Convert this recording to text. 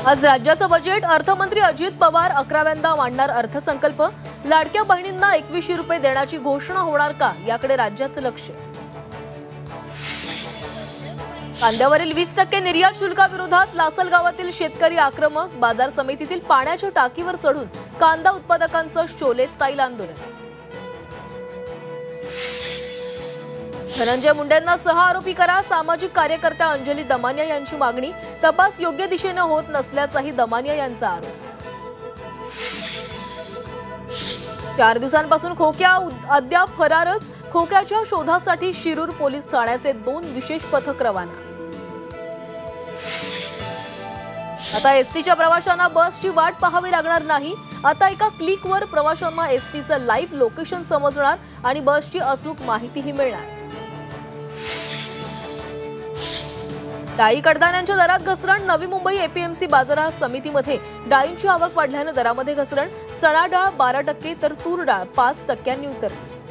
आज राज्याचं बजेट अर्थमंत्री अजित पवार 11व्यांदा मांडणार अर्थसंकल्प। लाडक्या बहिणींना 2100 रुपये देण्याची घोषणा होणार का याकडे राज्याचं लक्ष। कांद्यावरील 20% निर्यात शुल्काविरोधात लासलगावातील शेतकरी आक्रमक। बाजार समितीतील पाण्याच्या टाकीवर चढून कांदा उत्पादकांचं शोले स्टाईल आंदोलन। धनंजय मुंडेंना सह आरोपी करा, सामाजिक कार्यकर्त्या अंजली दमानिया यांची मागणी। तपास योग्य दिशेने होत नसल्याचाही दमानिया यांचा आरोप। 4 दिवसांपासून खोक्या अद्याप फरारच। खोक्याच्या शोधासाठी शिरूर पोलीस ठाण्याचे 2 विशेष पथक रवाना। आता एसटीच्या प्रवाशांना बसची वाट पाहावी लागणार नाही। आता एका क्लिकवर प्रवाशांना एसटीचं लाईव्ह लोकेशन समजणार आणि बसची अचूक माहितीही मिळणार। डाळी कडधान्यांच्या दरात घसरण। नवी मुंबई एपीएमसी बाजार समितीमध्ये डाळींची आवक वाढल्याने दरामध्ये घसरण। चणा डाळ 12% तर तूर डाळ 5% उतरली।